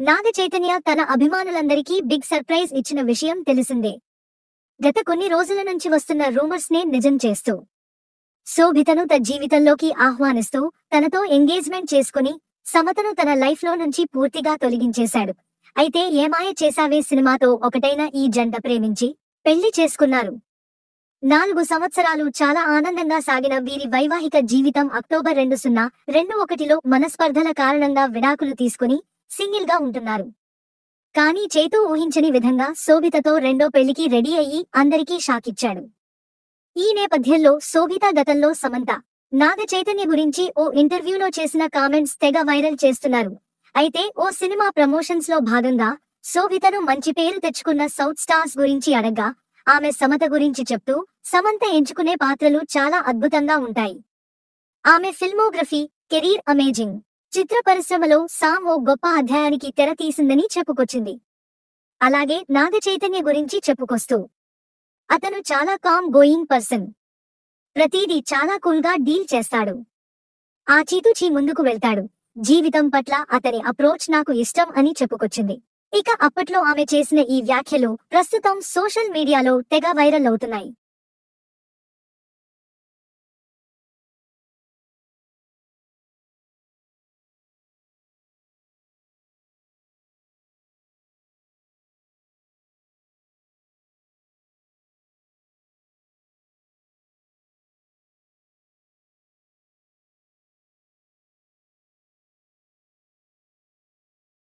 నాగ చైతన్య తన అభిమానులందరికీ big surprise ఇచ్చిన విషయం తెలిసిందే. గత కొన్ని రోజుల నుంచి వస్తున్న రూమర్స్ నే నిజం చేస్తూ శోభితను తన జీవితంలోకి ఆహ్వానిస్తూ తనతో ఎంగేజ్మెంట్ చేసుకుని సమతను తన లైఫ్ లో నుంచి పూర్తిగా తొలగించేశాడు. అయితే ఏమాయ చేసావే సినిమాతో ఒకటైన ఈ జంట ప్రేమించి పెళ్లి చేసుకున్నారు. 4 సంవత్సరాలు చాలా ఆనందంగా సాగిన వీరి వైవాహిక జీవితం అక్టోబర్ 2021లో మనస్పర్ధల కారణంగా విడాకులు తీసుకుని సింగిల్ గా ఉంటున్నారు. కానీ చైతూ ఊహించని విధంగా శోభితతో రెండో పెళ్లికి రెడీ అయ్యి అందరికీ షాకిచ్చాడు. ఈ నేపథ్యంలో శోభిత గతంలో సమంత, నాగ చైతన్య గురించి ఓ ఇంటర్వ్యూలో చేసిన కామెంట్స్ తెగ వైరల్ చేస్తున్నారు. అయితే ఓ సినిమా ప్రమోషన్స్ లో భాగంగా శోభితను మంచి పేరు తెచ్చుకున్న సౌత్ స్టార్స్ గురించి అడగ్గా ఆమె సమత గురించి చెప్తూ సమంత ఎంచుకునే పాత్రలు చాలా అద్భుతంగా ఉంటాయి. ఆమె ఫిల్మోగ్రఫీ, కెరీర్ అమేజింగ్. చిత్ర పరిశ్రమలో సామ్ ఓ గొప్ప అధ్యాయానికి తెర తీసిందని చెప్పుకొచ్చింది. అలాగే నాగ చైతన్య గురించి చెప్పుకొస్తూ అతను చాలా కామ్ గోయింగ్ పర్సన్. ప్రతిదీ చాలా కూల్ గా డీల్ చేస్తాడు. ఆచితూచి ముందుకు వెళ్తాడు. జీవితం పట్ల అతని అప్రోచ్ నాకు ఇష్టం అని చెప్పుకొచ్చింది. ఇక అప్పట్లో ఆమె చేసిన ఈ వ్యాఖ్యలు ప్రస్తుతం సోషల్ మీడియాలో తెగ వైరల్ అవుతున్నాయి.